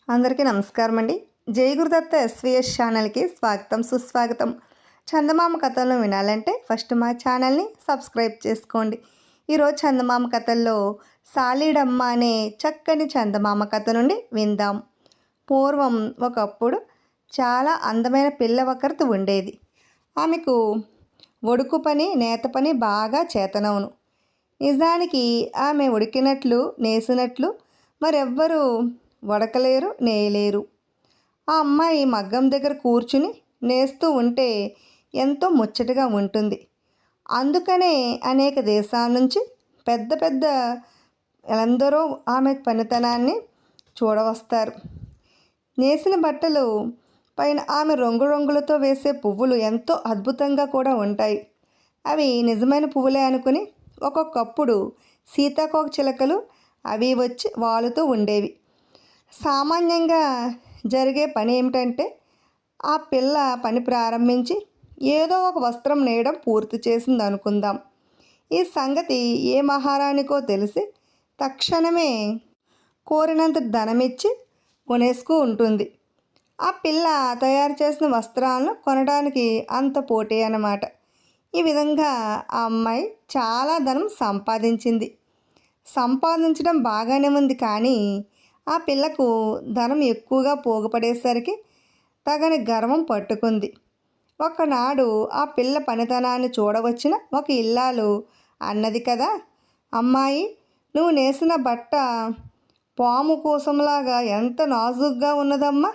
అందరికీ నమస్కారం అండి. జై గురుదత్త ఎస్వీఎస్ ఛానల్కి స్వాగతం సుస్వాగతం. చందమామ కథలను వినాలంటే ఫస్ట్ మా ఛానల్ని సబ్స్క్రైబ్ చేసుకోండి. ఈరోజు చందమామ కథల్లో సాలీడమ్మ అనే చక్కని చందమామ కథ నుండి విందాం. పూర్వం ఒకప్పుడు చాలా అందమైన పిల్ల ఒకరితో ఉండేది. ఆమెకు ఒడుకు పని నేత పని బాగా చేతనవును. నిజానికి ఆమె ఉడికినట్లు నేసినట్లు మరెవ్వరూ వడకలేరు నేయలేరు. ఆ అమ్మాయి మగ్గం దగ్గర కూర్చుని నేస్తూ ఉంటే ఎంతో ముచ్చటగా ఉంటుంది. అందుకనే అనేక దేశాల నుంచి పెద్ద పెద్ద ఎందరో ఆమె పనితనాన్ని చూడవస్తారు. నేసిన బట్టలు పైన ఆమె రంగులతో వేసే పువ్వులు ఎంతో అద్భుతంగా కూడా ఉంటాయి. అవి నిజమైన పువ్వులే అనుకుని ఒక్కొక్కప్పుడు సీతాకోక చిలకలు అవి వచ్చి వాలుతూ ఉండేవి. సామాన్యంగా జరిగే పని ఏమిటంటే ఆ పిల్ల పని ప్రారంభించి ఏదో ఒక వస్త్రం నేయడం పూర్తి చేసింది అనుకుందాం. ఈ సంగతి ఏ మహారాణికో తెలిసి తక్షణమే కోరినంత ధనమిచ్చి కొనేసుకు ఉంటుంది. ఆ పిల్ల తయారు చేసిన వస్త్రాలను కొనడానికి అంత పోటీ అన్నమాట. ఈ విధంగా ఆ అమ్మాయి చాలా ధనం సంపాదించింది. సంపాదించడం బాగానే ఉంది, కానీ ఆ పిల్లకు ధనం ఎక్కువగా పోగుపడేసరికి తగని గర్వం పట్టుకుంది. ఒకనాడు ఆ పిల్ల పనితనాన్ని చూడవచ్చిన ఒక ఇల్లాలు అన్నది కదా, అమ్మాయి, నువ్వు నేసిన బట్ట పాము కోసంలాగా ఎంత నాజుగ్గా ఉన్నదమ్మా.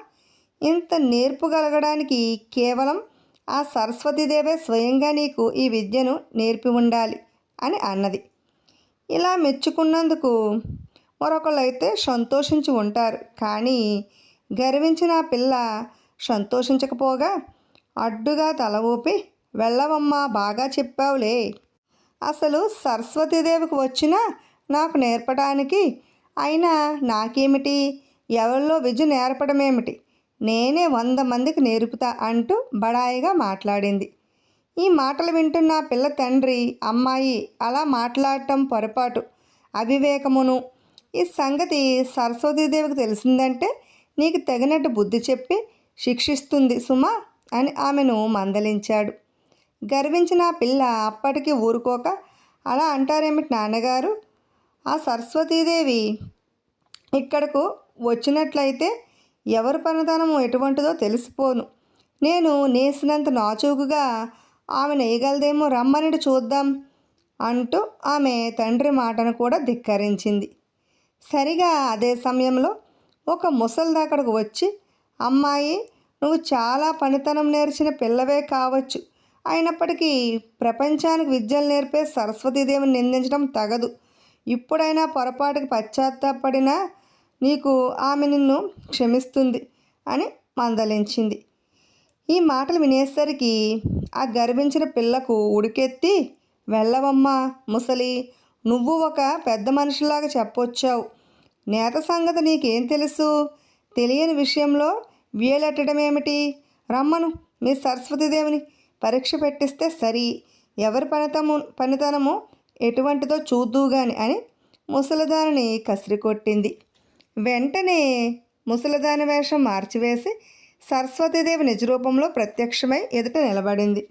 ఇంత నేర్పుగలగడానికి కేవలం ఆ సరస్వతీదేవే స్వయంగా నీకు ఈ విద్యను నేర్పి ఉండాలి అని అన్నది. ఇలా మెచ్చుకున్నందుకు మరొకళ్ళైతే సంతోషించి ఉంటారు, కానీ గర్వించిన పిల్ల సంతోషించకపోగా అడ్డుగా తల ఊపి, వెళ్ళవమ్మా, బాగా చెప్పావులే. అసలు సరస్వతీదేవికి వచ్చినా నాకు నేర్పడానికి, అయినా నాకేమిటి, ఎవరిలో విద్య నేర్పడమేమిటి, నేనే 100 మందికి నేర్పుతా అంటూ బడాయిగా మాట్లాడింది. ఈ మాటలు వింటున్న పిల్ల తండ్రి, అమ్మాయి అలా మాట్లాడటం పొరపాటు, అవివేకమును. ఈ సంగతి సరస్వతీదేవికి తెలిసిందంటే నీకు తగినట్టు బుద్ధి చెప్పి శిక్షిస్తుంది సుమా అని ఆమెను మందలించాడు. గర్వించిన పిల్ల అప్పటికి ఊరుకోక, అలా అంటారేమిటి నాన్నగారు, ఆ సరస్వతీదేవి ఇక్కడకు వచ్చినట్లయితే ఎవరి పనితనము ఎటువంటిదో తెలిసిపోను. నేను నేసినంత నాచూకుగా ఆమె నేయగలదేమో, రమ్మనిటి చూద్దాం అంటూ ఆమె తండ్రి మాటను కూడా ధిక్కరించింది. సరిగా అదే సమయంలో ఒక ముసలిది అక్కడికి వచ్చి, అమ్మాయి, నువ్వు చాలా పనితనం నేర్చిన పిల్లవే కావచ్చు, అయినప్పటికీ ప్రపంచానికి విద్యలు నేర్పే సరస్వతీదేవిని నిందించడం తగదు. ఇప్పుడైనా పొరపాటుకి పశ్చాత్తాపడినా నీకు ఆమె నిన్ను క్షమిస్తుంది అని మందలించింది. ఈ మాటలు వినేసరికి ఆ గర్వించిన పిల్లకు ఉడికెత్తి, వెళ్ళవమ్మా ముసలి, నువ్వు ఒక పెద్ద మనిషిలాగా చెప్పొచ్చావు. నేత సంగతి నీకేం తెలుసు, తెలియని విషయంలో వేలెట్టడమేమిటి, రమ్మను మీ సరస్వతీదేవిని పరీక్ష పెట్టిస్తే సరి, ఎవరి పనితనము ఎటువంటిదో చూద్దుగాని అని ముసలిదానిని కసిరి కొట్టింది. వెంటనే ముసలిదాని వేషం మార్చివేసి సరస్వతీదేవి నిజరూపంలో ప్రత్యక్షమై ఎదుట నిలబడింది.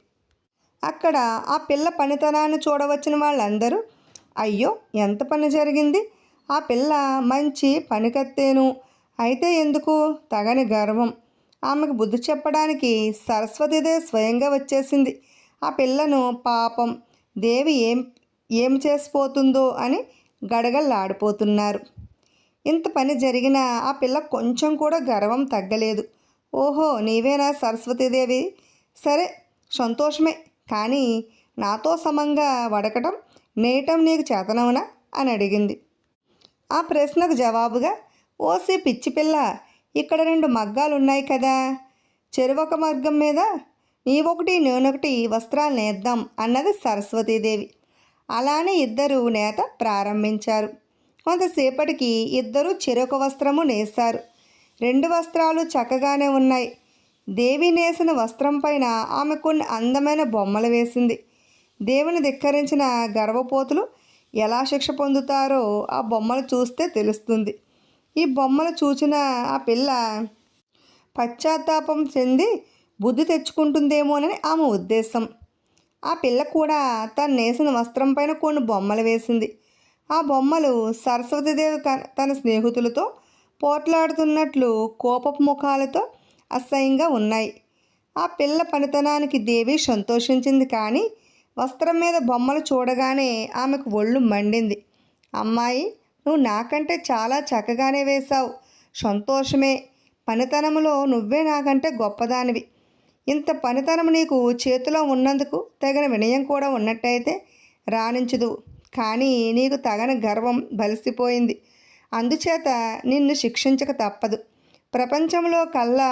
అక్కడ ఆ పిల్ల పనితనాన్ని చూడవచ్చిన వాళ్ళందరూ, అయ్యో, ఎంత పని జరిగింది, ఆ పిల్ల మంచి పనికత్తేను, అయితే ఎందుకు తగని గర్వం, ఆమెకు బుద్ధి చెప్పడానికి సరస్వతీదేవి స్వయంగా వచ్చేసింది, ఆ పిల్లను పాపం దేవి ఏం చేసిపోతుందో అని గడగల్లాడిపోతున్నారు. ఇంత పని జరిగినా ఆ పిల్ల కొంచెం కూడా గర్వం తగ్గలేదు. ఓహో, నీవేనా సరస్వతీదేవి, సరే సంతోషమే, కానీ నాతో సమంగా వడకటం నేయటం నీకు చేతనవునా అని అడిగింది. ఆ ప్రశ్నకు జవాబుగా, ఓసి పిచ్చి పిల్ల, ఇక్కడ 2 మగ్గాలు ఉన్నాయి కదా, చెరువొక మగ్గం మీద నీవొకటి నేనొకటి వస్త్రాలు నేద్దాం అన్నది సరస్వతీదేవి. అలానే ఇద్దరు నేత ప్రారంభించారు. కొంతసేపటికి ఇద్దరు చెరొక వస్త్రము నేశారు. 2 వస్త్రాలు చక్కగానే ఉన్నాయి. దేవి నేసిన వస్త్రం పైన ఆమె కొన్ని అందమైన బొమ్మలు వేసింది. దేవుని ధిక్కరించిన గర్వపోతులు ఎలా శిక్ష పొందుతారో ఆ బొమ్మలు చూస్తే తెలుస్తుంది. ఈ బొమ్మలు చూసిన ఆ పిల్ల పశ్చాత్తాపం చెంది బుద్ధి తెచ్చుకుంటుందేమోనని ఆమె ఉద్దేశం. ఆ పిల్ల కూడా తను నేసిన వస్త్రం పైన కొన్ని బొమ్మలు వేసింది. ఆ బొమ్మలు సరస్వతీదేవి తన స్నేహితులతో పోట్లాడుతున్నట్లు కోపపు ముఖాలతో అసహ్యంగా ఉన్నాయి. ఆ పిల్ల పనితనానికి దేవి సంతోషించింది, కానీ వస్త్రం మీద బొమ్మలు చూడగానే ఆమెకు ఒళ్ళు మండింది. అమ్మాయి, నువ్వు నాకంటే చాలా చక్కగానే వేశావు. సంతోషమే. పనితనములో నువ్వే నాకంటే గొప్పదానివి. ఇంత పనితనం నీకు చేతిలో ఉన్నందుకు తగిన వినయం కూడా ఉన్నట్టయితే రాణించదు. కానీ నీకు తగని గర్వం బలిసిపోయింది. అందుచేత నిన్ను శిక్షించక తప్పదు. ప్రపంచంలో కల్లా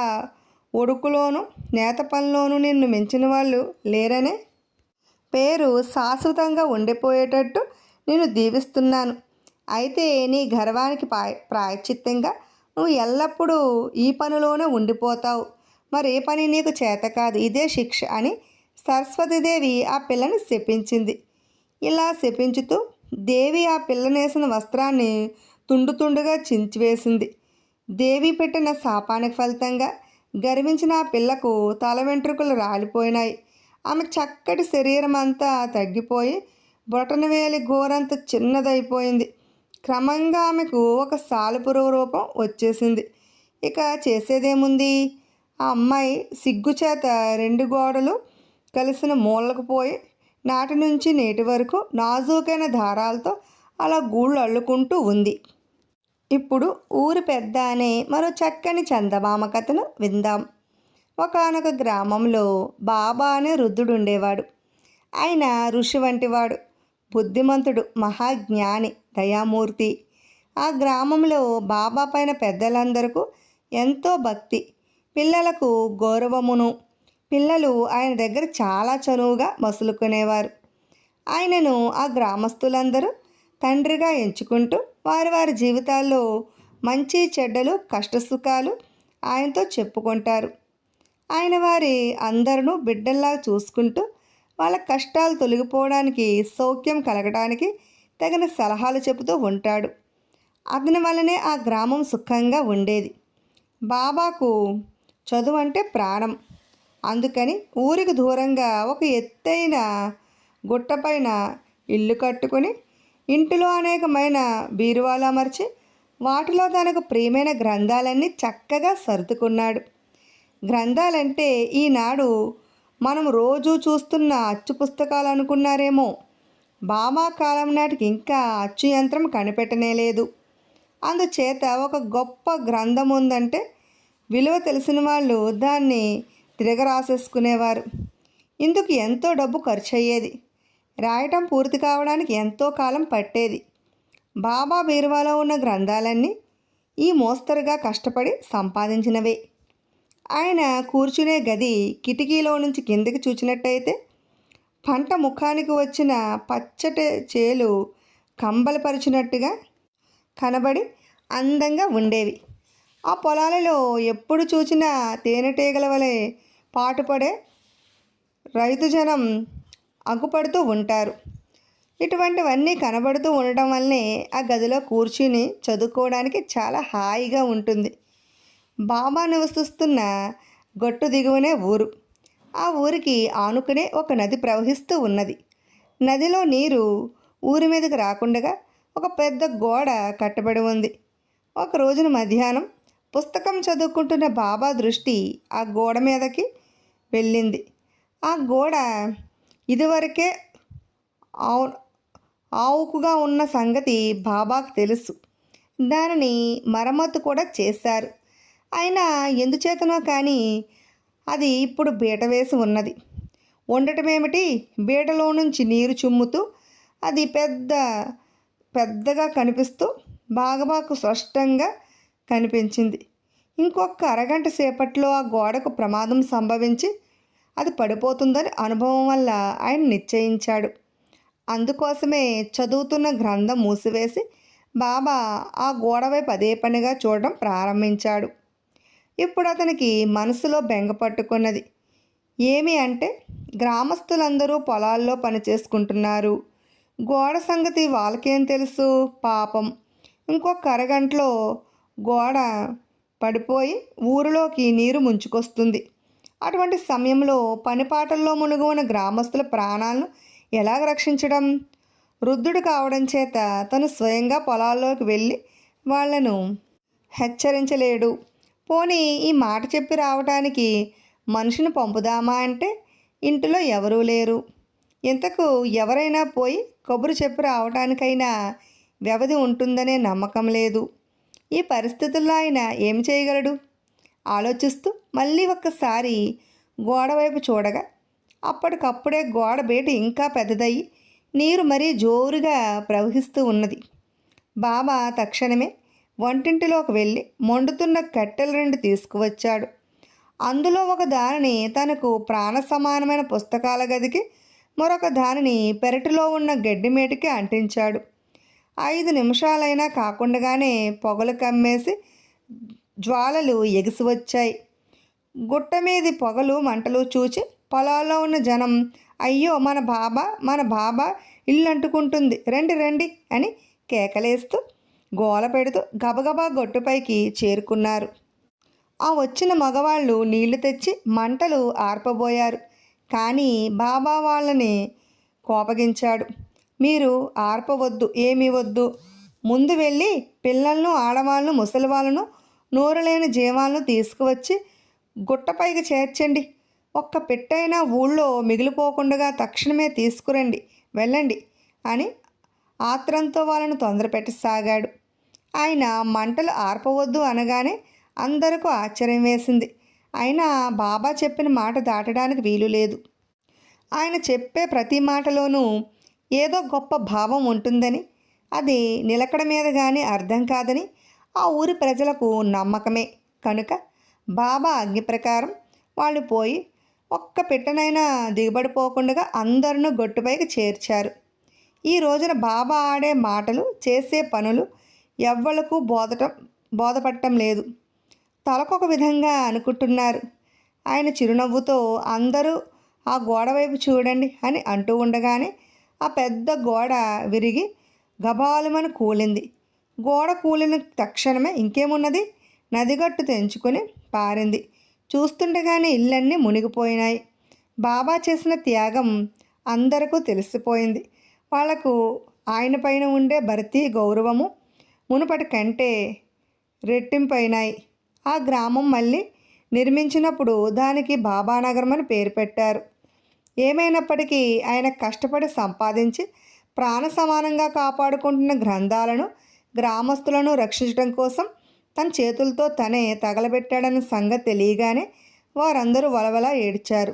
ఒడుకులోనూ నేత పనిలోనూ నిన్ను మించిన వాళ్ళు లేరనే పేరు శాశ్వతంగా ఉండిపోయేటట్టు నేను దీవిస్తున్నాను. అయితే నీ గర్వానికి ప్రాయశ్చిత్తంగా నువ్వు ఎల్లప్పుడూ ఈ పనిలోనే ఉండిపోతావు. మరే పని నీకు చేత కాదు. ఇదే శిక్ష అని సరస్వతీదేవి ఆ పిల్లని శపించింది. ఇలా శపించుతూ దేవి ఆ పిల్లనేసిన వస్త్రాన్ని తుండుగా చించివేసింది. దేవి పెట్టిన శాపానికి ఫలితంగా గర్వించిన ఆ పిల్లకు తల వెంట్రుకలు రాలిపోయినాయి. ఆమె చక్కటి శరీరం అంతా తగ్గిపోయి బొటనవేలి గోరంత చిన్నదైపోయింది. క్రమంగా ఆమెకు ఒక సాలెపురుగు రూపం వచ్చేసింది. ఇక చేసేదేముంది? ఆ అమ్మాయి సిగ్గుచేత 2 గోడలు కలిసిన మూలకు పోయి నాటి నుంచి నేటి వరకు నాజూకైన దారాలతో అలా గూళ్ళు అల్లుకుంటూ ఉంది. ఇప్పుడు ఊరి పెద్ద అనే మరో చక్కని చందమామ కథను విందాం. ఒకానొక గ్రామంలో బాబా అనే వృద్ధుడు ఉండేవాడు. ఆయన ఋషి వంటివాడు, బుద్ధిమంతుడు, మహాజ్ఞాని, దయామూర్తి. ఆ గ్రామంలో బాబా పైన పెద్దలందరికీ ఎంతో భక్తి, పిల్లలకు గౌరవమును. పిల్లలు ఆయన దగ్గర చాలా చనువుగా మసులుకునేవారు. ఆయనను ఆ గ్రామస్తులందరూ తండ్రిగా ఎంచుకుంటూ వారి వారి జీవితాల్లో మంచి చెడ్డలు కష్టసుఖాలు ఆయనతో చెప్పుకుంటారు. ఆయన వారి అందరూ బిడ్డల్లా చూసుకుంటూ వాళ్ళ కష్టాలు తొలగిపోవడానికి, సౌఖ్యం కలగడానికి తగిన సలహాలు చెబుతూ ఉంటాడు. అతని వల్లనే ఆ గ్రామం సుఖంగా ఉండేది. బాబాకు చదువు అంటే ప్రాణం. అందుకని ఊరికి దూరంగా ఒక ఎత్తైన గుట్టపైన ఇల్లు కట్టుకుని ఇంటిలో అనేకమైన బీరువాలు అమర్చి వాటిలో తనకు ప్రియమైన గ్రంథాలన్నీ చక్కగా సర్దుకున్నాడు. గ్రంథాలంటే ఈనాడు మనం రోజు చూస్తున్న అచ్చు పుస్తకాలు అనుకున్నారేమో. బాబా కాలం నాటికి ఇంకా అచ్చు యంత్రం కనిపెట్టనేలేదు. అందుచేత ఒక గొప్ప గ్రంథం ఉందంటే విలువ తెలిసిన వాళ్ళు దాన్ని తిరగరాసేసుకునేవారు. ఇందుకు ఎంతో డబ్బు ఖర్చు అయ్యేది. రాయటం పూర్తి కావడానికి ఎంతో కాలం పట్టేది. బాబా బీరువాలో ఉన్న గ్రంథాలన్నీ ఈ మోస్తరుగా కష్టపడి సంపాదించినవే. ఆయన కూర్చునే గది కిటికీలో నుంచి కిందకి చూచినట్టయితే పంట ముఖానికి వచ్చిన పచ్చటి చేలు కంబలపరిచినట్టుగా కనబడి అందంగా ఉండేవి. ఆ పొలాలలో ఎప్పుడు చూసినా తేనెటీగల వలె పాటుపడే రైతు జనం అగ్గుపడుతూ ఉంటారు. ఇటువంటివన్నీ కనబడుతూ ఉండటం వల్లనే ఆ గదిలో కూర్చుని చదువుకోవడానికి చాలా హాయిగా ఉంటుంది. బాబా నివసిస్తున్న గట్టు దిగువనే ఊరు. ఆ ఊరికి ఆనుకునే ఒక నది ప్రవహిస్తూ ఉన్నది. నదిలో నీరు ఊరి మీదకి రాకుండా ఒక పెద్ద గోడ కట్టబడి ఉంది. ఒక రోజున మధ్యాహ్నం పుస్తకం చదువుకుంటున్న బాబా దృష్టి ఆ గోడ మీదకి వెళ్ళింది. ఆ గోడ ఇదివరకే ఆవుకుగా ఉన్న సంగతి బాబాకు తెలుసు. దానిని మరమ్మతు కూడా చేశారు. అయినా ఎందుచేతనో కానీ అది ఇప్పుడు బీట వేసి ఉన్నది. ఉండటమేమిటి, బీటలో నుంచి నీరు చుమ్ముతూ అది పెద్దగా కనిపిస్తూ బాగా స్పష్టంగా కనిపించింది. ఇంకొక అరగంట సేపట్లో ఆ గోడకు ప్రమాదం సంభవించి అది పడిపోతుందని అనుభవం వల్ల ఆయన నిశ్చయించాడు. అందుకోసమే చదువుతున్న గ్రంథం మూసివేసి బాబా ఆ గోడ వైపు అదే పనిగా చూడడం ప్రారంభించాడు. ఇప్పుడు అతనికి మనసులో బెంగ పట్టుకున్నది. ఏమి అంటే, గ్రామస్తులందరూ పొలాల్లో పని చేసుకుంటున్నారు. గోడ సంగతి వాళ్ళకేం తెలుసు పాపం. ఇంకొక అరగంటలో గోడ పడిపోయి ఊరిలోకి నీరు ముంచుకొస్తుంది. అటువంటి సమయంలో పనిపాటల్లో మునిగి ఉన్న గ్రామస్తుల ప్రాణాలను ఎలాగ రక్షించడం? వృద్ధుడు కావడం చేత తను స్వయంగా పొలాల్లోకి వెళ్ళి వాళ్లను హెచ్చరించలేడు. పోనీ ఈ మాట చెప్పి రావటానికి మనిషిని పంపుదామా అంటే ఇంటిలో ఎవరూ లేరు. ఇంతకు ఎవరైనా పోయి కబురు చెప్పి రావటానికైనా వ్యవధి ఉంటుందనే నమ్మకం లేదు. ఈ పరిస్థితుల్లో ఆయన ఏం చేయగలడు? ఆలోచిస్తూ మళ్ళీ ఒక్కసారి గోడ వైపు చూడగా అప్పటికప్పుడే గోడ బయట ఇంకా పెద్దదయ్యి నీరు మరీ జోరుగా ప్రవహిస్తూ ఉన్నది. బాబా తక్షణమే వంటింటిలోకి వెళ్ళి మండుతున్న కట్టెలు 2 తీసుకువచ్చాడు. అందులో ఒక దానిని తనకు ప్రాణ సమానమైన పుస్తకాల గదికి, మరొక దానిని పెరటిలో ఉన్న గడ్డిమేటికి అంటించాడు. 5 నిమిషాలైనా కాకుండానే పొగలు కమ్మేసి జ్వాలలు ఎగిసి వచ్చాయి. గుట్ట మీది పొగలు మంటలు చూచి పొలాల్లో ఉన్న జనం, అయ్యో మన బాబా ఇల్లు అంటుకుంటుంది, రండి రండి అని కేకలేస్తూ గోల పెడుతూ గబగబా గొట్టుపైకి చేరుకున్నారు. ఆ వచ్చిన మగవాళ్ళు నీళ్లు తెచ్చి మంటలు ఆర్పబోయారు. కానీ బాబా వాళ్ళని కోపగించాడు. మీరు ఆర్పవద్దు, ఏమీ వద్దు. ముందు వెళ్ళి పిల్లలను, ఆడవాళ్ళను, ముసలి వాళ్ళను, నోరులేని జీవాలను తీసుకువచ్చి గుట్టపైకి చేర్చండి. ఒక్క పెట్టైనా ఊళ్ళో మిగిలిపోకుండా తక్షణమే తీసుకురండి, వెళ్ళండి అని ఆత్రంతో వాళ్ళను తొందరపెట్టసాగాడు. ఆయన మంటలు ఆర్పవద్దు అనగానే అందరికీ ఆశ్చర్యం వేసింది. అయినా బాబా చెప్పిన మాట దాటడానికి వీలు లేదు. ఆయన చెప్పే ప్రతి మాటలోనూ ఏదో గొప్ప భావం ఉంటుందని, అది నిలకడ మీద కానీ అర్థం కాదని ఆ ఊరి ప్రజలకు నమ్మకమే. కనుక బాబా ఆజ్ఞ ప్రకారం వాళ్ళు పోయి ఒక్క పెట్టనైనా దిగబడిపోకుండా అందరినూ గొట్టుపైకి చేర్చారు. ఈ రోజున బాబా ఆడే మాటలు, చేసే పనులు ఎవ్వలకు బోధపడటం లేదు. తలకొక విధంగా అనుకుంటున్నారు. ఆయన చిరునవ్వుతో అందరూ ఆ గోడ వైపు చూడండి అని అంటూ ఉండగానే ఆ పెద్ద గోడ విరిగి గబాలుమని కూలింది. గోడ కూలిన తక్షణమే ఇంకేమున్నది, నదిగట్టు తెంచుకొని పారింది. చూస్తుండగానే ఇళ్ళన్నీ మునిగిపోయినాయి. బాబా చేసిన త్యాగం అందరికీ తెలిసిపోయింది. వాళ్లకు ఆయన పైన ఉండే భర్తీ గౌరవము మునుపటి కంటే రెట్టింపైనాయి. ఆ గ్రామం మళ్ళీ నిర్మించినప్పుడు దానికి బాబానగరం అని పేరు పెట్టారు. ఏమైనప్పటికీ ఆయన కష్టపడి సంపాదించి ప్రాణ సమానంగా కాపాడుకుంటున్న గ్రంథాలను, గ్రామస్తులను రక్షించడం కోసం తన చేతులతో తనే తగలబెట్టాడన్న సంగతి తెలియగానే వారందరూ వలవలా ఏడ్చారు.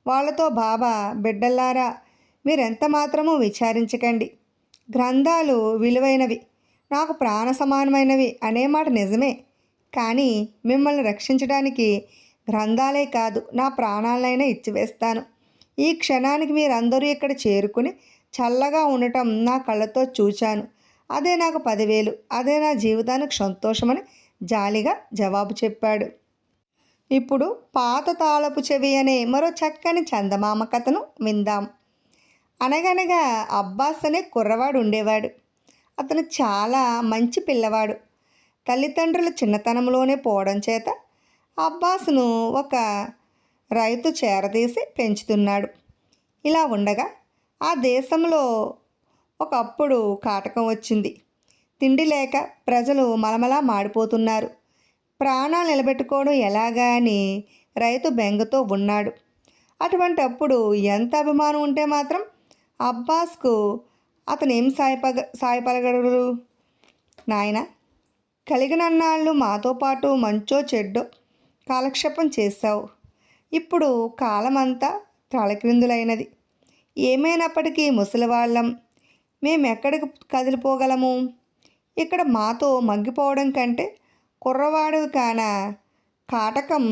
వాళ్లతో బాబా, బిడ్డల్లారా, మీరెంత మాత్రమూ విచారించకండి. గ్రంథాలు విలువైనవి, నాకు ప్రాణ సమానమైనవి అనే మాట నిజమే. కానీ మిమ్మల్ని రక్షించడానికి గ్రంథాలే కాదు, నా ప్రాణాలైనా ఇచ్చివేస్తాను. ఈ క్షణానికి మీరందరూ ఇక్కడ చేరుకుని చల్లగా ఉండటం నా కళ్ళతో చూచాను. అదే నాకు 10,000, అదే నా జీవితానికి సంతోషమని జాలిగా జవాబు చెప్పాడు. ఇప్పుడు పాత తాళపు చెవి అనే మరో చక్కని చందమామ కథను విందాం. అనగనగా అబ్బాస్ అనే కుర్రవాడు ఉండేవాడు. అతను చాలా మంచి పిల్లవాడు. తల్లిదండ్రులు చిన్నతనంలోనే పోవడం చేత అబ్బాస్ను ఒక రైతు చేరదీసి పెంచుతున్నాడు. ఇలా ఉండగా ఆ దేశంలో ఒకప్పుడు కాటకం వచ్చింది. తిండి లేక ప్రజలు మలమలా మాడిపోతున్నారు. ప్రాణాలు నిలబెట్టుకోవడం ఎలాగా అని రైతు బెంగతో ఉన్నాడు. అటువంటి అప్పుడు ఎంత అభిమానం ఉంటే మాత్రం అబ్బాస్కు అతను ఏం సాయపడగలరు? నాయన, కలిగినన్నాళ్ళు మాతో పాటు మంచో చెడ్డో కాలక్షేపం చేశావు. ఇప్పుడు కాలమంతా తలక్రిందులైనది. ఏమైనప్పటికీ ముసలివాళ్ళం, మేమెక్కడికి కదిలిపోగలము? ఇక్కడ మాతో మగ్గిపోవడం కంటే కుర్రవాడు కాన కాటకం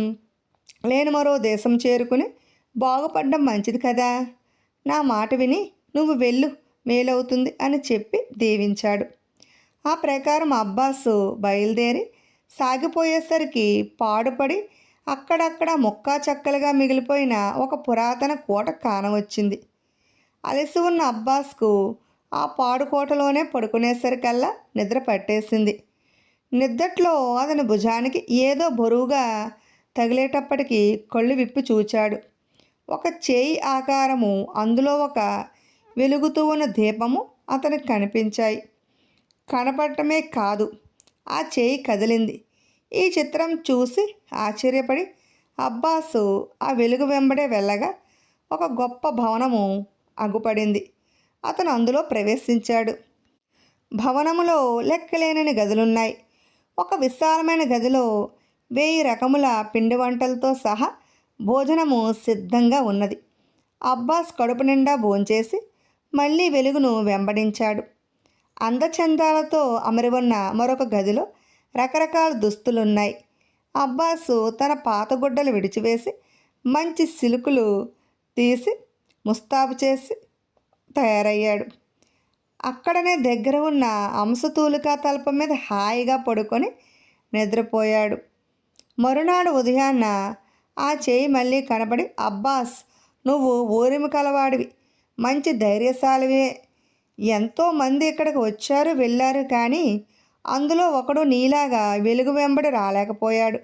లేని మరో దేశం చేరుకుని బాగుపడడం మంచిది కదా. నా మాట విని నువ్వు వెళ్ళు, మేలవుతుంది అని చెప్పి దీవించాడు. ఆ ప్రకారం అబ్బాసు బయలుదేరి సాగిపోయేసరికి పాడుపడి అక్కడక్కడ ముక్కా చక్కలుగా మిగిలిపోయిన ఒక పురాతన కోట కానవచ్చింది. అలసి ఉన్న అబ్బాస్కు ఆ పాడుకోటలోనే పడుకునేసరికల్లా నిద్ర పట్టేసింది. నిద్దట్లో అతని భుజానికి ఏదో బరువుగా తగిలేటప్పటికీ కళ్ళు విప్పి చూచాడు. ఒక చేయి ఆకారము, అందులో ఒక వెలుగుతూ ఉన్న దీపము అతనికి కనిపించాయి. కనపడటమే కాదు, ఆ చేయి కదిలింది. ఈ చిత్రం చూసి ఆశ్చర్యపడి అబ్బాసు ఆ వెలుగు వెంబడే వెళ్ళగా ఒక గొప్ప భవనము అగుపడింది. అతను అందులో ప్రవేశించాడు. భవనములో లెక్కలేనని గదులున్నాయి. ఒక విశాలమైన గదిలో 1000 రకముల పిండి వంటలతో సహా భోజనము సిద్ధంగా ఉన్నది. అబ్బాస్ కడుపు నిండా భోంచేసి మళ్ళీ వెలుగును వెంబడించాడు. అందచందాలతో అమరి ఉన్న మరొక గదిలో రకరకాల దుస్తులున్నాయి. అబ్బాసు తన పాత గుడ్డలు విడిచివేసి మంచి సిలుకులు తీసి ముస్తాబు చేసి తయారయ్యాడు. అక్కడనే దగ్గర ఉన్న అంశతూలికా తల్పం మీద హాయిగా పడుకొని నిద్రపోయాడు. మరునాడు ఉదయాన్న ఆ చేయి మళ్ళీ కనబడి, అబ్బాస్, నువ్వు ఊరిమి కలవాడివి, మంచి ధైర్యశాలివే. ఎంతోమంది ఇక్కడికి వచ్చారు వెళ్ళారు, కానీ అందులో ఒకడు నీలాగా వెలుగు వెంబడి రాలేకపోయాడు.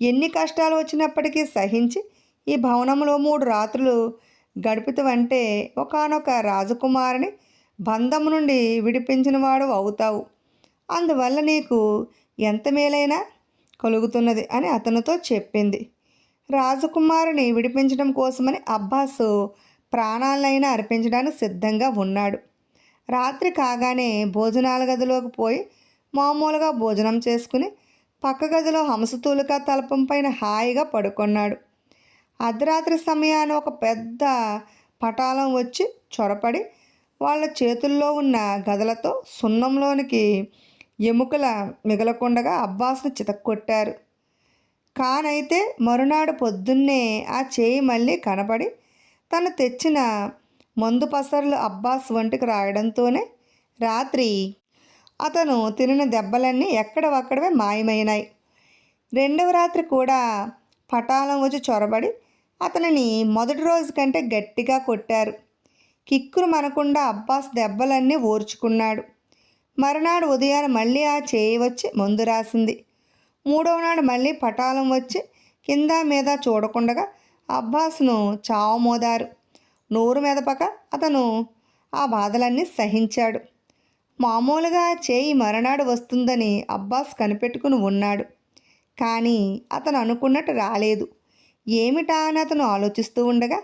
ఎన్ని కష్టాలు వచ్చినప్పటికీ సహించి ఈ భవనంలో 3 రాత్రులు గడుపుతావంటే ఒకానొక రాజకుమారుని బంధము నుండి విడిపించిన వాడు అవుతావు. అందువల్ల నీకు ఎంత మేలైనా కలుగుతున్నది అని అతనితో చెప్పింది. రాజకుమారుని విడిపించడం కోసమని అబ్బాసు ప్రాణాలైనా అర్పించడానికి సిద్ధంగా ఉన్నాడు. రాత్రి కాగానే భోజనాల గదిలోకి పోయి మామూలుగా భోజనం చేసుకుని పక్క గదిలో హంసతూలికా తల్పం పైన హాయిగా పడుకున్నాడు. అర్ధరాత్రి సమయాన ఒక పెద్ద పటాలం వచ్చి చొరపడి వాళ్ళ చేతుల్లో ఉన్న గదలతో సున్నంలోనికి ఎముకల మిగలకుండగా అబ్బాస్ను చితక్కొట్టారు. కానైతే మరునాడు పొద్దున్నే ఆ చేయి మళ్ళీ కనపడి తను తెచ్చిన మందు పసర్లు అబ్బాస్ వంటికి రాయడంతోనే రాత్రి అతను తినిన దెబ్బలన్నీ ఎక్కడవక్కడవే మాయమైనాయి. రెండవ రాత్రి కూడా పటాలం వచ్చి చొరబడి అతనిని మొదటి రోజు కంటే గట్టిగా కొట్టారు. కిక్కురు మనకుండా అబ్బాస్ దెబ్బలన్నీ ఓర్చుకున్నాడు. మరునాడు ఉదయాన మళ్ళీ ఆ చేయి వచ్చి మందు రాసింది. మూడవ నాడు మళ్ళీ పటాలం వచ్చి కింద మీద చూడకుండగా అబ్బాస్ను చావమోదారు. నోరు మెదపక అతను ఆ బాధలన్నీ సహించాడు. మామూలుగా చేయి మరునాడు వస్తుందని అబ్బాస్ కనిపెట్టుకుని ఉన్నాడు. కానీ అతను అనుకున్నట్టు రాలేదు. ఏమిటా అని అతను ఆలోచిస్తూ ఉండగా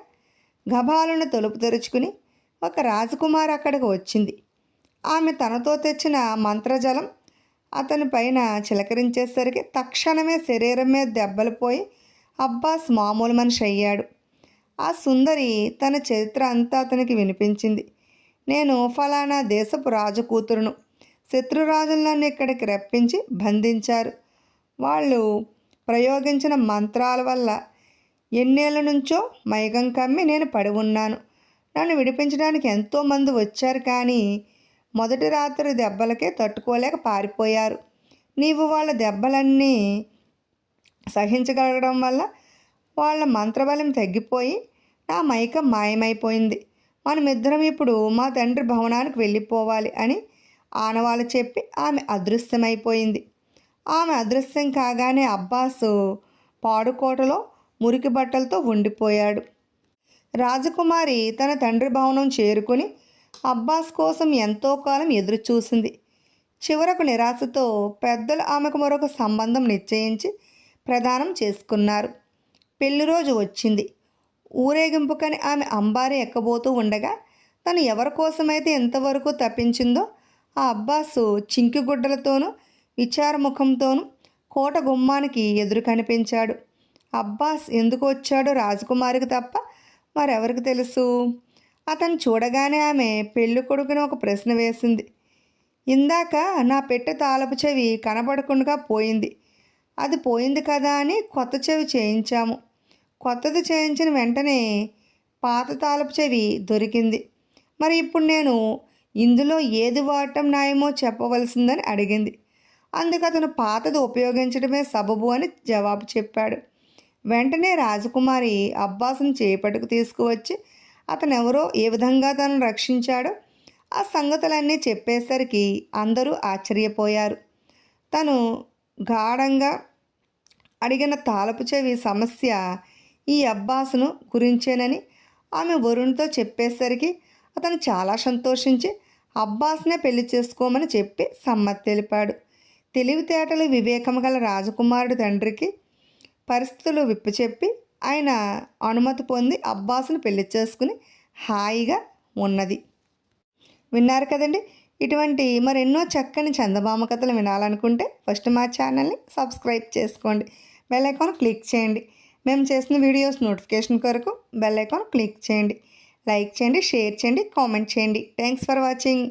గభాలను తలుపు తెరుచుకుని ఒక రాజకుమారి అక్కడికి వచ్చింది. ఆమె తనతో తెచ్చిన మంత్రజలం అతని పైన చిలకరించేసరికి తక్షణమే శరీరం మీద దెబ్బలు పోయి అబ్బాస్ మామూలు మనిషి అయ్యాడు. ఆ సుందరి తన చరిత్ర అంతా అతనికి వినిపించింది. నేను ఫలానా దేశపు రాజు కూతురును. శత్రురాజులను ఇక్కడికి రప్పించి బంధించారు. వాళ్ళు ప్రయోగించిన మంత్రాల వల్ల ఎన్నేళ్ళ నుంచో మైకం కమ్మి నేను పడి ఉన్నాను. నన్ను విడిపించడానికి ఎంతోమంది వచ్చారు, కానీ మొదటి రాత్రి దెబ్బలకే తట్టుకోలేక పారిపోయారు. నీవు వాళ్ళ దెబ్బలన్నీ సహించగలగడం వల్ల వాళ్ళ మంత్రబలం తగ్గిపోయి నా మైకం మాయమైపోయింది. మనమిద్దరం ఇప్పుడు మా తండ్రి భవనానికి వెళ్ళిపోవాలి అని ఆనవాళ్ళు చెప్పి ఆమె అదృశ్యమైపోయింది. ఆమె అదృశ్యం కాగానే అబ్బాసు పాడుకోటలో మురికి బట్టలతో ఉండిపోయాడు. రాజకుమారి తన తండ్రి భవనం చేరుకుని అబ్బాస్ కోసం ఎంతో కాలం ఎదురు చూసింది. చివరకు నిరాశతో పెద్దలు ఆమెకు మరొక సంబంధం నిశ్చయించి ప్రదానం చేసుకున్నారు. పెళ్లి రోజు వచ్చింది. ఊరేగింపుకని ఆమె అంబారి ఎక్కబోతూ ఉండగా తను ఎవరి కోసమైతే ఎంతవరకు తప్పించిందో ఆ అబ్బాసు చింకిగుడ్డలతోనూ విచారముఖంతోనూ కోట గుమ్మానికి ఎదురు కనిపించాడు. అబ్బాస్ ఎందుకు వచ్చాడో రాజకుమారికి తప్ప మరెవరికి తెలుసు? అతను చూడగానే ఆమె పెళ్లి కొడుకుని ఒక ప్రశ్న వేసింది. ఇందాక నా పెట్టె తాళపు చెవి కనబడకుండా పోయింది. అది పోయింది కదా అని కొత్త చెవి చేయించాము. కొత్తది చేయించిన వెంటనే పాత తాళపు చెవి దొరికింది. మరి ఇప్పుడు నేను ఇందులో ఏది వాడటం న్యాయమో చెప్పవలసిందని అడిగింది. అందుకు అతను పాతది ఉపయోగించడమే సబబు అని జవాబు చెప్పాడు. వెంటనే రాజకుమారి అబ్బాసును చేపట్టుకు తీసుకువచ్చి అతనెవరో ఏ విధంగా తనను రక్షించాడో ఆ సంగతులన్నీ చెప్పేసరికి అందరూ ఆశ్చర్యపోయారు. తను గాఢంగా అడిగిన తాళపు చెవి సమస్య ఈ అబ్బాసును గురించేనని ఆమె వరుణ్తో చెప్పేసరికి అతను చాలా సంతోషించి అబ్బాస్నే పెళ్లి చేసుకోమని చెప్పి సమ్మతి తెలిపాడు. తెలివితేటలు వివేకం గల రాజకుమారుడి తండ్రికి పరిస్థితులు విప్పచెప్పి ఆయన అనుమతి పొంది అబ్బాసును పెళ్లి చేసుకుని హాయిగా ఉన్నది. విన్నారు కదండి. ఇటువంటి మరెన్నో చక్కని చందమామ కథలు వినాలనుకుంటే ఫస్ట్ మా ఛానల్ని సబ్స్క్రైబ్ చేసుకోండి. బెల్ ఐకాన్ క్లిక్ చేయండి. మేము చేసిన వీడియోస్ నోటిఫికేషన్ కొరకు బెల్ ఐకాన్ క్లిక్ చేయండి. లైక్ చేయండి, షేర్ చేయండి, కామెంట్ చేయండి. Thanks for watching.